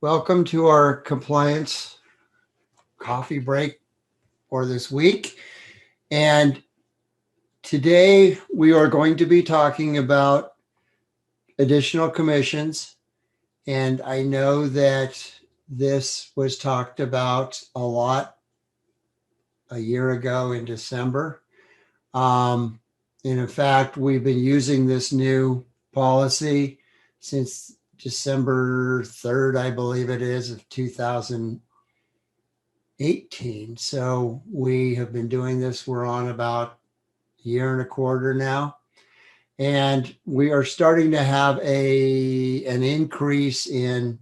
Welcome to our compliance coffee break for this week. And today we are going to be talking about additional commissions. And I know that this was talked about a lot a year ago in December. And in fact, we've been using this new policy since December 3rd, I believe it is, of 2018. So we have been doing this. We're on about a year and a quarter now. And we are starting to have an increase in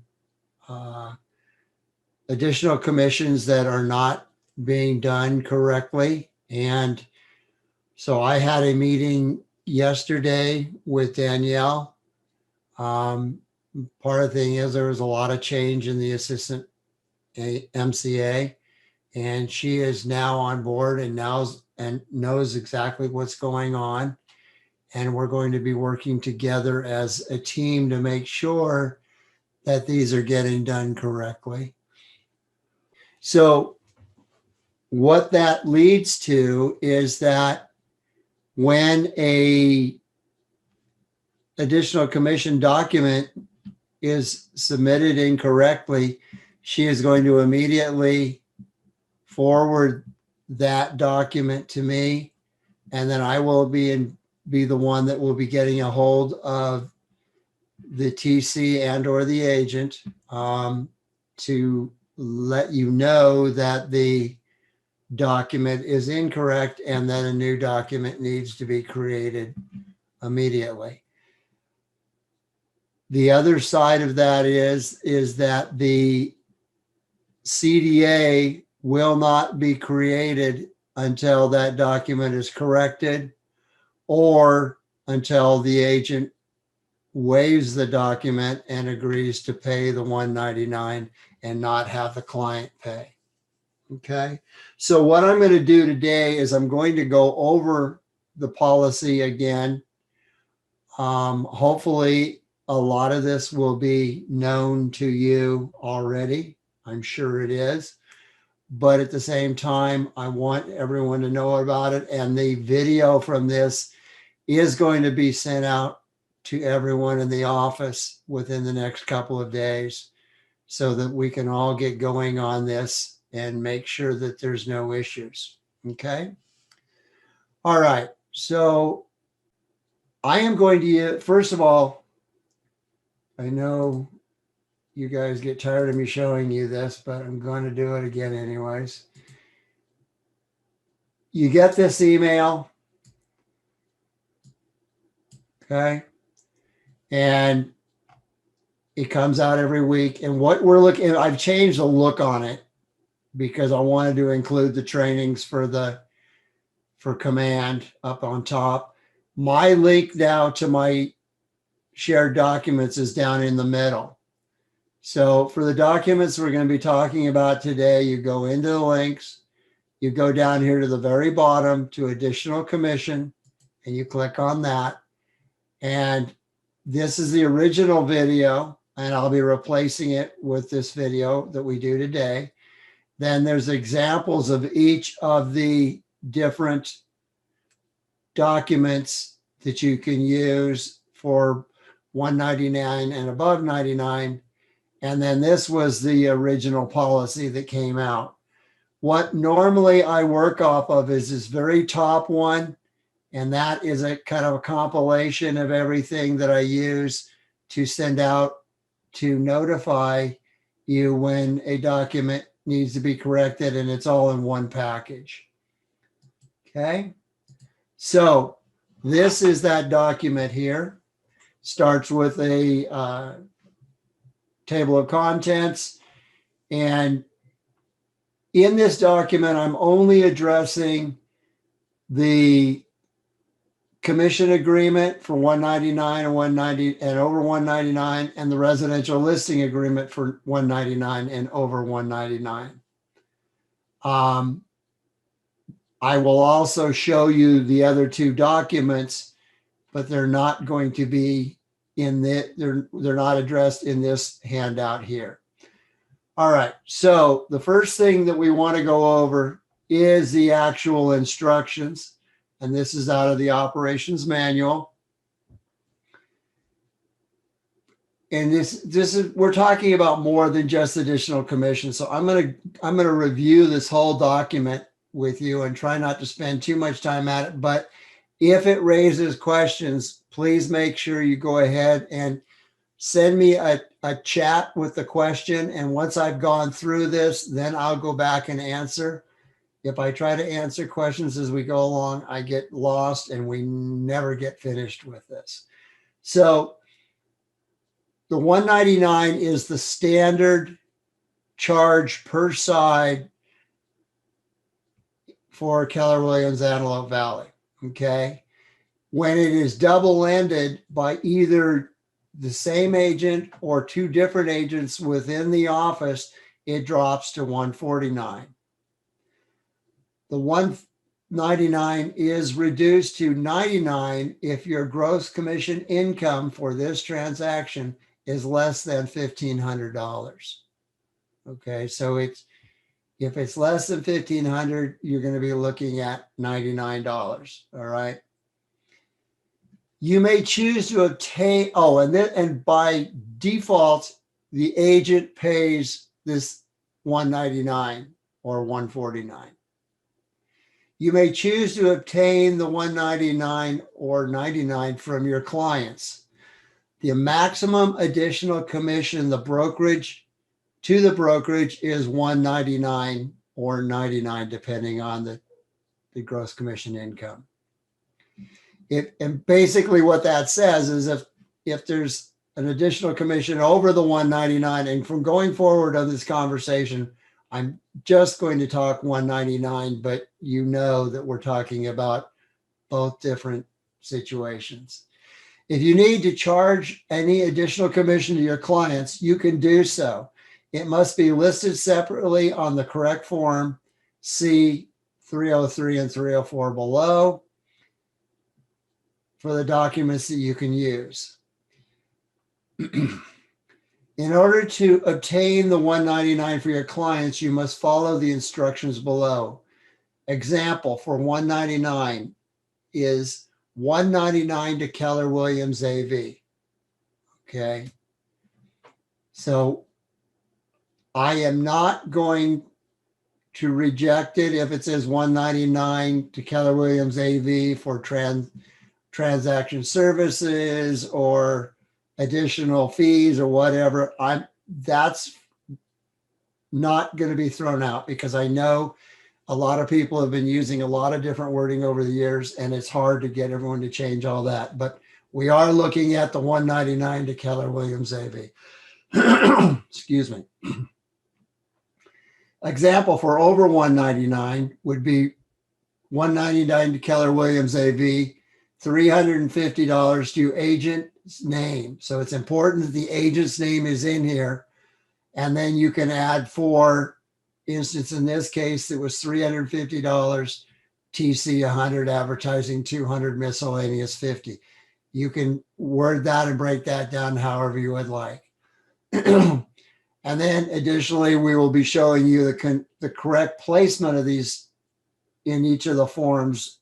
additional commissions that are not being done correctly. And so I had a meeting yesterday with Danielle. Part of the thing is there was a lot of change in the assistant MCA, and she is now on board and knows exactly what's going on. And we're going to be working together as a team to make sure that these are getting done correctly. So what that leads to is that when a additional commission document is submitted incorrectly, she is going to immediately forward that document to me, and then I will be the one that will be getting a hold of the TC and or the agent to let you know that the document is incorrect and that a new document needs to be created immediately. The other side of that is that the CDA will not be created until that document is corrected or until the agent waives the document and agrees to pay the $199 and not have the client pay. Okay. So what I'm going to do today is I'm going to go over the policy again. Hopefully a lot of this will be known to you already. I'm sure it is. But at the same time, I want everyone to know about it. And the video from this is going to be sent out to everyone in the office within the next couple of days so that we can all get going on this and make sure that there's no issues. Okay. All right. So I am going to, first of all, I know you guys get tired of me showing you this, but I'm going to do it again anyways. You get this email. Okay. And it comes out every week. And what we're looking at, I've changed the look on it because I wanted to include the trainings for command up on top. My link now to my shared documents is down in the middle. So for the documents we're going to be talking about today, you go into the links, you go down here to the very bottom to additional commission, and you click on that. And this is the original video, and I'll be replacing it with this video that we do today. Then there's examples of each of the different documents that you can use for $199 and above $99. And then this was the original policy that came out. What normally I work off of is this very top one. And that is a kind of a compilation of everything that I use to send out to notify you when a document needs to be corrected, and it's all in one package. Okay. So this is that document here. Starts with a table of contents. And in this document, I'm only addressing the commission agreement for $199 and $190 and over $199, and the residential listing agreement for $199 and over $199. I will also show you the other two documents, but they're not going to be in the, they're not addressed in this handout here. All right. So the first thing that we want to go over is the actual instructions. And this is out of the operations manual. And this is, we're talking about more than just additional commission. So I'm going to review this whole document with you and try not to spend too much time at it. But if it raises questions, please make sure you go ahead and send me a chat with the question. And once I've gone through this, then I'll go back and answer. If I try to answer questions as we go along, I get lost and we never get finished with this. So the 199 is the standard charge per side for Keller Williams Antelope Valley. Okay. When it is double-ended by either the same agent or two different agents within the office, it drops to 149. The 199 is reduced to 99 if your gross commission income for this transaction is less than $1,500. Okay, so if it's less than $1,500, you're going to be looking at $99. All right. You may choose to obtain, and by default, the agent pays this 199 or 149. You may choose to obtain the 199 or 99 from your clients. The maximum additional commission the brokerage is 199 or 99, depending on the gross commission income. And basically what that says is if there's an additional commission over the 199, and from going forward on this conversation, I'm just going to talk 199, but you know that we're talking about both different situations. If you need to charge any additional commission to your clients, you can do so. It must be listed separately on the correct form. See 303 and 304 below for the documents that you can use. In order to obtain the 199 for your clients, you must follow the instructions below. Example for 199 is 199 to Keller Williams AV. Okay. So I am not going to reject it if it says 199 to Keller Williams AV for transaction services or additional fees or whatever. That's not going to be thrown out, because I know a lot of people have been using a lot of different wording over the years, and it's hard to get everyone to change all that. But we are looking at the 199 to Keller Williams AV. Excuse me. Example for over 199 would be 199 to Keller Williams AV, $350 to agent's name. So it's important that the agent's name is in here. And then you can add, for instance, in this case, it was $350, TC 100, advertising 200, miscellaneous 50. You can word that and break that down however you would like. And then additionally, we will be showing you the correct placement of these in each of the forms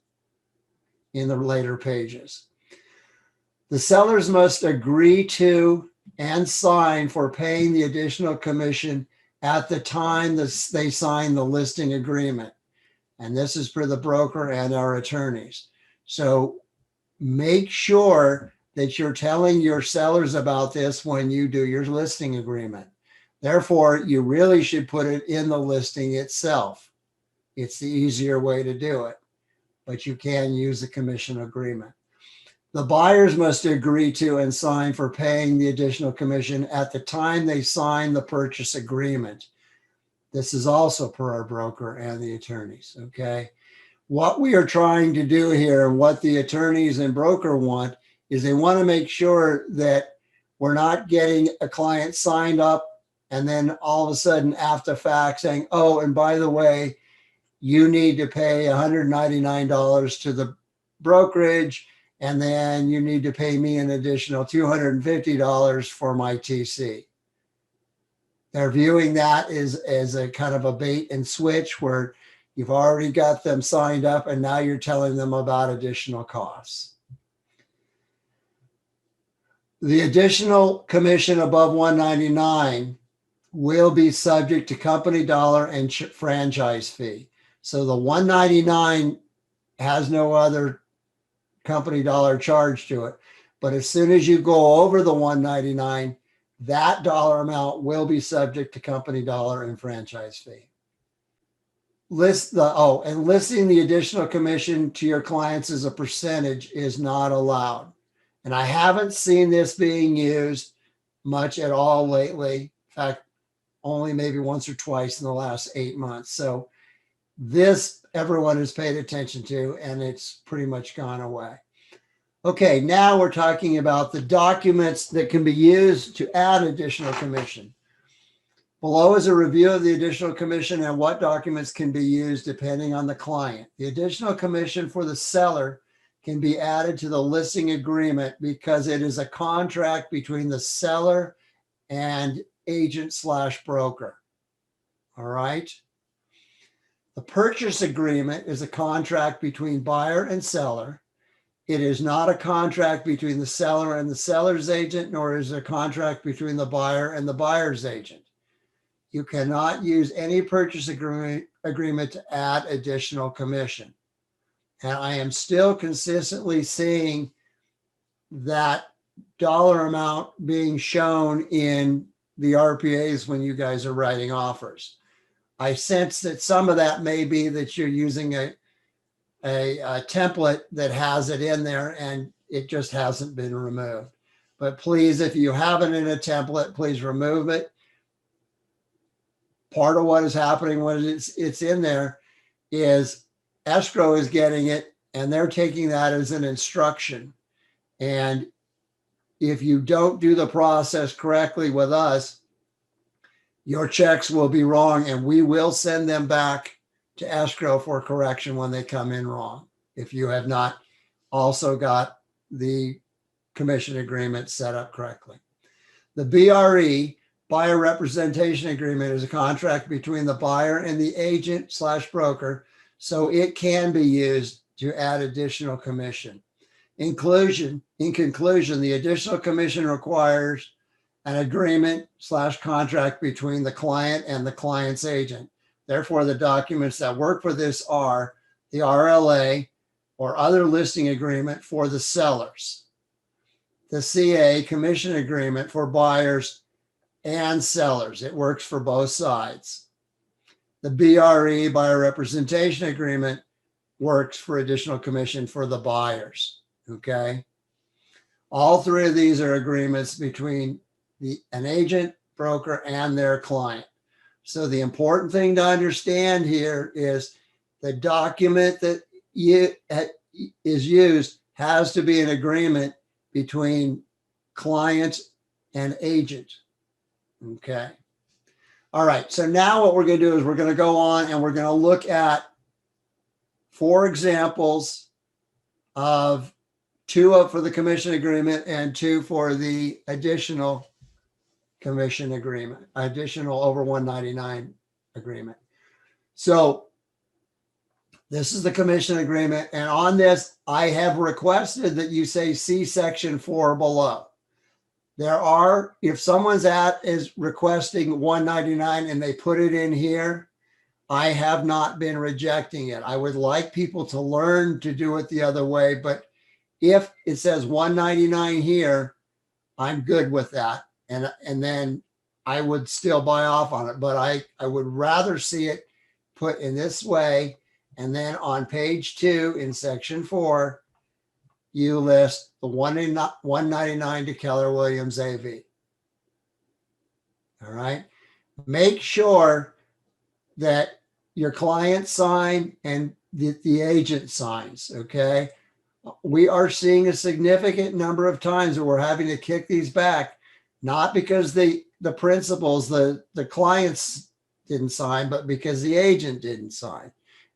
in the later pages. The sellers must agree to and sign for paying the additional commission at the time that they sign the listing agreement. And this is for the broker and our attorneys. So make sure that you're telling your sellers about this when you do your listing agreement. Therefore, you really should put it in the listing itself. It's the easier way to do it, but you can use the commission agreement. The buyers must agree to and sign for paying the additional commission at the time they sign the purchase agreement. This is also per our broker and the attorneys, okay? What we are trying to do here, and what the attorneys and broker want, is they want to make sure that we're not getting a client signed up and then all of a sudden after fact saying, oh, and by the way, you need to pay $199 to the brokerage, and then you need to pay me an additional $250 for my TC. They're viewing that as a kind of a bait and switch where you've already got them signed up and now you're telling them about additional costs. The additional commission above $199 will be subject to company dollar and franchise fee. So the $199 has no other company dollar charge to it. But as soon as you go over the $199, that dollar amount will be subject to company dollar and franchise fee. Listing the additional commission to your clients as a percentage is not allowed. And I haven't seen this being used much at all lately. In fact, only maybe once or twice in the last 8 months. So this everyone has paid attention to, and it's pretty much gone away. Okay, now we're talking about the documents that can be used to add additional commission. Below is a review of the additional commission and what documents can be used depending on the client. The additional commission for the seller can be added to the listing agreement because it is a contract between the seller and agent/broker. All right. The purchase agreement is a contract between buyer and seller. It is not a contract between the seller and the seller's agent, nor is it a contract between the buyer and the buyer's agent. You cannot use any purchase agreement to add additional commission. And I am still consistently seeing that dollar amount being shown in the RPAs when you guys are writing offers. I sense that some of that may be that you're using a template that has it in there and it just hasn't been removed. But please, if you have it in a template, please remove it. Part of what is happening when it's in there is escrow is getting it and they're taking that as an instruction. And if you don't do the process correctly with us, your checks will be wrong and we will send them back to escrow for correction when they come in wrong, if you have not also got the commission agreement set up correctly. The BRE, buyer representation agreement, is a contract between the buyer and the agent/broker, so it can be used to add additional commission. In conclusion, the additional commission requires an agreement/contract between the client and the client's agent. Therefore, the documents that work for this are the RLA or other listing agreement for the sellers, the CA commission agreement for buyers and sellers. It works for both sides. The BRE, buyer representation agreement, works for additional commission for the buyers. Okay. All three of these are agreements between an agent, broker, and their client. So the important thing to understand here is the document that is used has to be an agreement between client and agent. Okay. All right. So now what we're going to do is we're going to go on and we're going to look at 4 examples of 2 for the commission agreement and 2 for the additional commission agreement, additional over 199 agreement. So this is the commission agreement. And on this, I have requested that you say see section 4 below. There are, if someone's is requesting 199 and they put it in here, I have not been rejecting it. I would like people to learn to do it the other way. But if it says 199 here, I'm good with that. And then I would still buy off on it. But I would rather see it put in this way. And then on page 2 in section 4, you list the 199 to Keller Williams AV. All right. Make sure that your client sign and the agent signs. Okay. We are seeing a significant number of times where we're having to kick these back, not because the principals, the clients didn't sign, but because the agent didn't sign.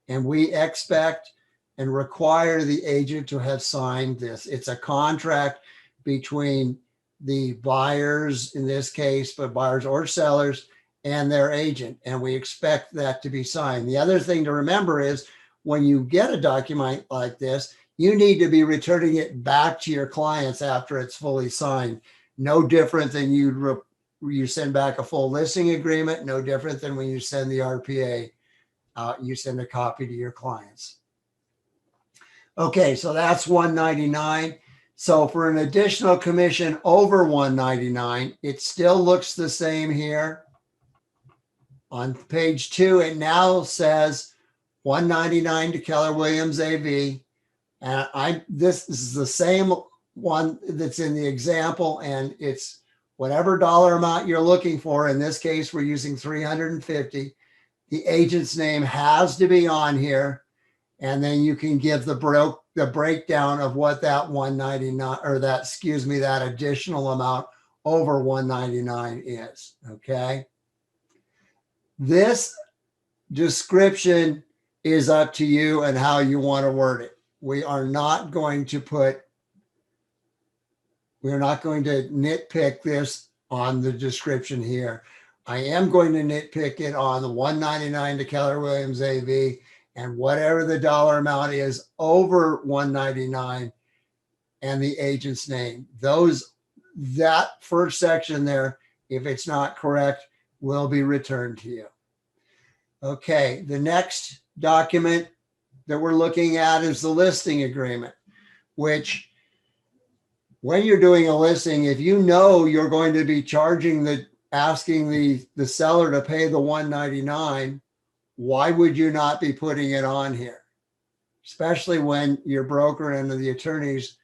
And we expect and require the agent to have signed this. It's a contract between the buyers, in this case, but buyers or sellers, and their agent, and we expect that to be signed. The other thing to remember is when you get a document like this, you need to be returning it back to your clients after it's fully signed. No different than you send back a full listing agreement, no different than when you send the RPA, you send a copy to your clients. Okay, so that's $199. So for an additional commission over $199, it still looks the same here. On page 2, it now says $199 to Keller Williams AV. And this is the same one that's in the example, and it's whatever dollar amount you're looking for. In this case, we're using $350. The agent's name has to be on here, and then you can give the breakdown of what that 199 or that, excuse me, that additional amount over 199 is. Okay. This description is up to you and how you want to word it. We're not going to nitpick this on the description here. I am going to nitpick it on the $199 to Keller Williams AV, and whatever the dollar amount is over $199 and the agent's name. That first section there, if it's not correct, will be returned to you. Okay, the next document that we're looking at is the listing agreement, which when you're doing a listing, if you know you're going to be asking the seller to pay the $199, why would you not be putting it on here? Especially when your broker and the attorneys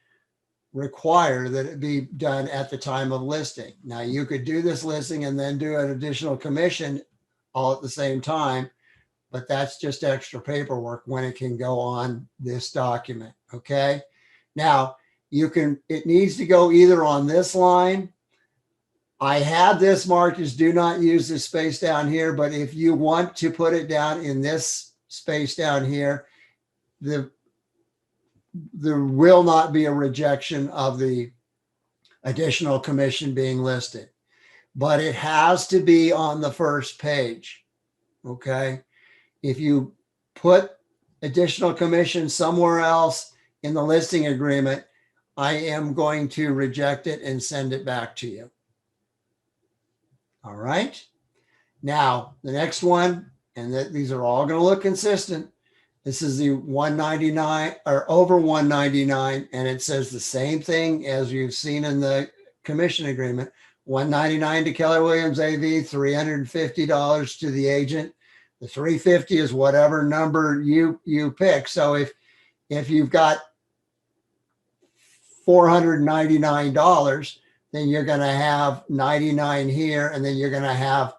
require that it be done at the time of listing. Now, you could do this listing and then do an additional commission all at the same time, but that's just extra paperwork when it can go on this document. Okay. Now, it needs to go either on this line. I have this marked as do not use this space down here, but if you want to put it down in this space down here, there will not be a rejection of the additional commission being listed, but it has to be on the first page. Okay. If you put additional commission somewhere else in the listing agreement, I am going to reject it and send it back to you. All right. Now, the next one, and these are all going to look consistent. This is the 199 or over 199, and it says the same thing as you've seen in the commission agreement. 199 to Keller Williams AV, $350 to the agent. The 350 is whatever number you pick. So if you've got $499, then you're going to have 99 here, and then you're going to have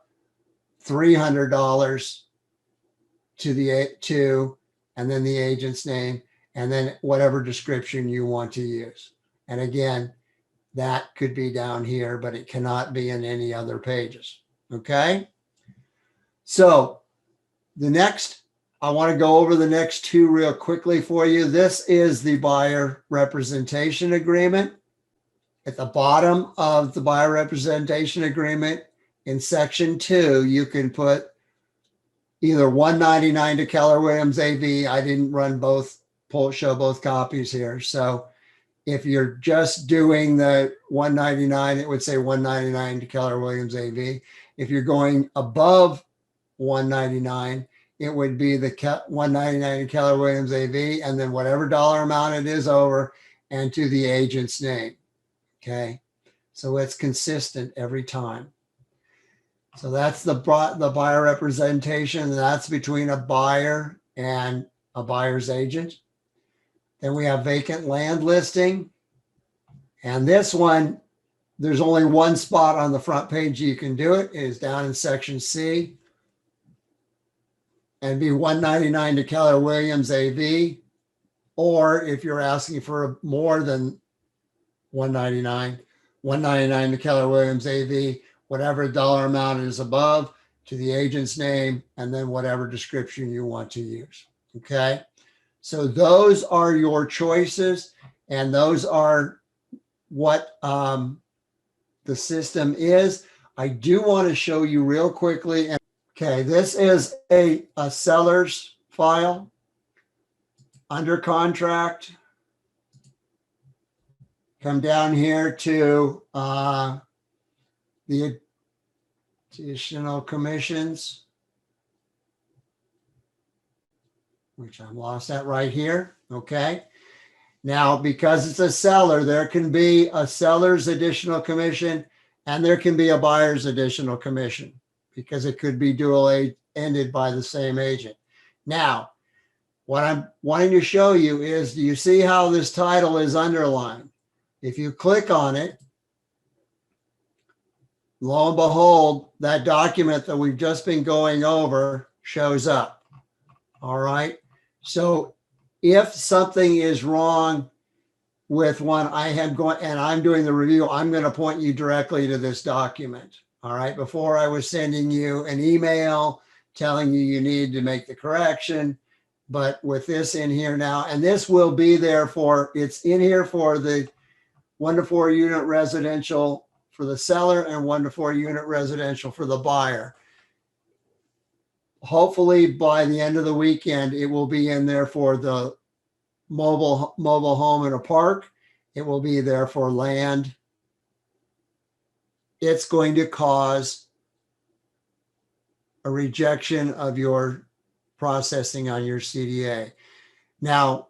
$300 to and then the agent's name, and then whatever description you want to use. And again, that could be down here, but it cannot be in any other pages. Okay. So I want to go over the next two real quickly for you. This is the buyer representation agreement. At the bottom of the buyer representation agreement in section 2, you can put either 199 to Keller Williams AV. I didn't show both copies here. So if you're just doing the 199, it would say 199 to Keller Williams AV. If you're going above 199, it would be the 199 to Keller Williams AV, and then whatever dollar amount it is over, and to the agent's name. Okay, so it's consistent every time. So that's the buyer representation. That's between a buyer and a buyer's agent. Then we have vacant land listing. And this one, there's only one spot on the front page you can do it. It is down in section C. And be 199 to Keller Williams AV. Or if you're asking for more than 199 to Keller Williams AV, whatever dollar amount is above, to the agent's name, and then whatever description you want to use. Okay. So those are your choices, and those are what the system is. I do want to show you real quickly. Okay, this is a seller's file under contract. Come down here to the additional commissions, which I'm lost at right here. Okay. Now, because it's a seller, there can be a seller's additional commission and there can be a buyer's additional commission because it could be dual ended by the same agent. Now, what I'm wanting to show you is, do you see how this title is underlined? If you click on it, lo and behold, that document that we've just been going over shows up. All right. So if something is wrong with one, I'm doing the review, I'm going to point you directly to this document. All right. Before I was sending you an email telling you you need to make the correction, but with this in here now, and this will be there it's in here for the 1 to 4 unit residential for the seller and 1 to 4 unit residential for the buyer. Hopefully by the end of the weekend, it will be in there for the mobile home in a park. It will be there for land. It's going to cause a rejection of your processing on your CDA. Now,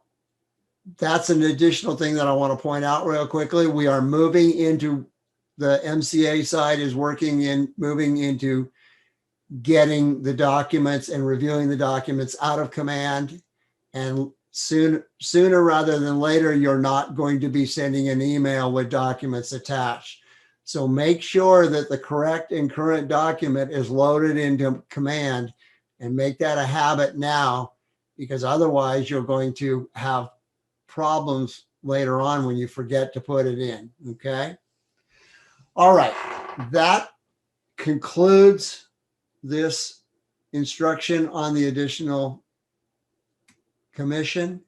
that's an additional thing that I want to point out real quickly. We are moving into the MCA side is moving into getting the documents and reviewing the documents out of command. And sooner rather than later, you're not going to be sending an email with documents attached. So make sure that the correct and current document is loaded into command and make that a habit now, because otherwise you're going to have problems later on when you forget to put it in. Okay. All right. That concludes this instruction on the additional commission.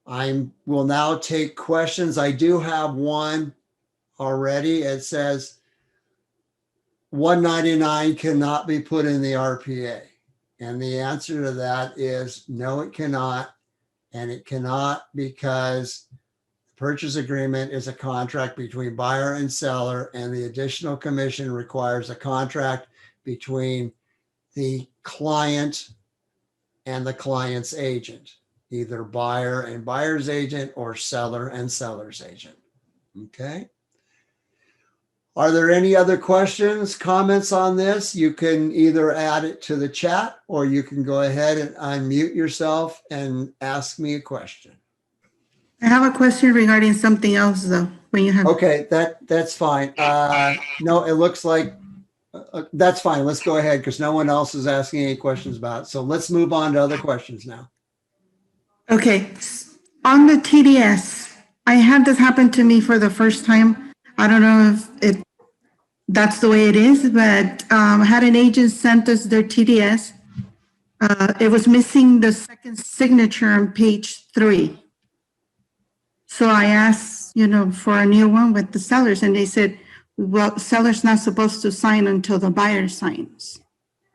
I will now take questions. I do have one already. It says 199 cannot be put in the RPA. And the answer to that is no, it cannot. And it cannot because the purchase agreement is a contract between buyer and seller, and the additional commission requires a contract between the client and the client's agent, either buyer and buyer's agent or seller and seller's agent. Okay. Are there any other questions, comments on this? You can either add it to the chat or you can go ahead and unmute yourself and ask me a question. I have a question regarding something else though. When you have Okay, that's fine. No, it looks like that's fine. Let's go ahead because no one else is asking any questions about it. So let's move on to other questions now. Okay, on the TDS, I had this happen to me for the first time. I don't know if that's the way it is, but I had an agent sent us their TDS. It was missing the second signature on page 3. So I asked, for a new one with the sellers, and they said, well, seller's not supposed to sign until the buyer signs.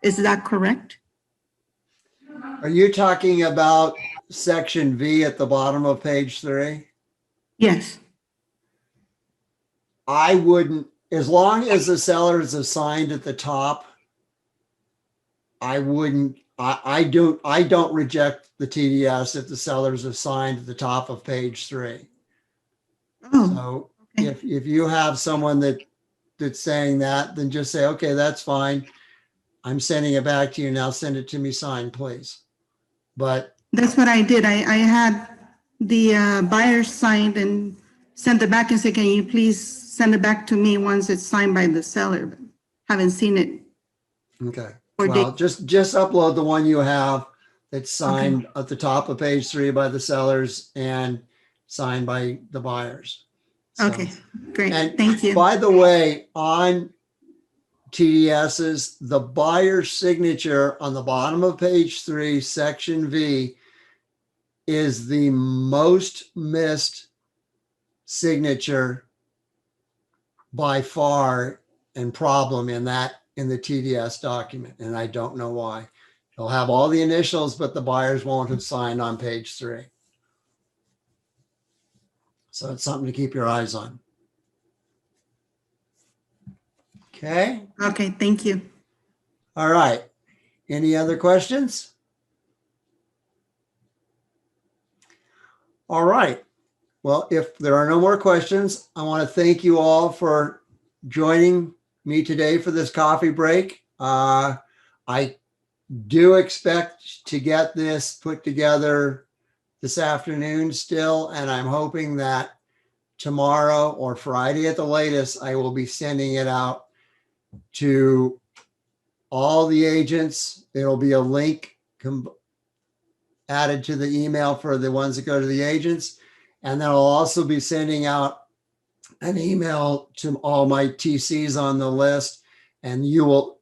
Is that correct? Are you talking about section V at the bottom of page 3? Yes. I wouldn't, as long as the seller is assigned at the top, I wouldn't, I don't reject the TDS if the seller is assigned at the top of page 3. Oh, So okay. if you have someone that's saying that, then just say, okay, that's fine. I'm sending it back to you now. Send it to me signed, please. But That's what I did. I had the buyer signed and sent it back and said, can you please send it back to me once it's signed by the seller? But haven't seen it. okay. Or Well, just upload the one you have that's signed Okay. at the top of page 3 by the sellers and signed by the buyers. So, Okay, great. and Thank you. by the way, on TDSs, the buyer's signature on the bottom of page 3, section V, is the most missed signature by far and problem in the TDS document, and I don't know why. It'll have all the initials, but the buyers won't have signed on page 3. So it's something to keep your eyes on. Okay. Okay, thank you. All right. Any other questions? All right. Well, if there are no more questions, I want to thank you all for joining me today for this coffee break. I do expect to get this put together this afternoon still, and I'm hoping that tomorrow or Friday at the latest, I will be sending it out to all the agents. It'll be a link added to the email for the ones that go to the agents. And then I'll also be sending out an email to all my TCs on the list. And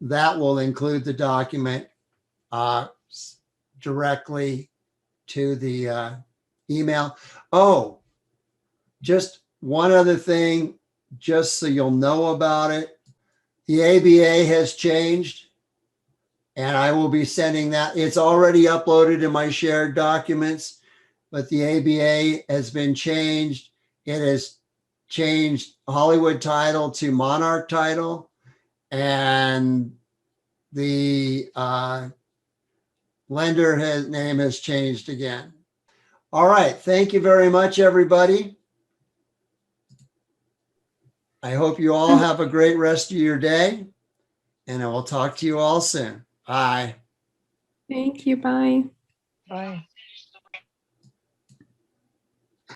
that will include the document directly to the email. Oh, just one other thing, just so you'll know about it. The ABA has changed, and I will be sending that. It's already uploaded in my shared documents, but the ABA has been changed. It has changed Hollywood title to Monarch title, and the lender name has changed again. All right. Thank you very much, everybody. I hope you all have a great rest of your day, and I will talk to you all soon. Bye. Thank you. Bye. Bye.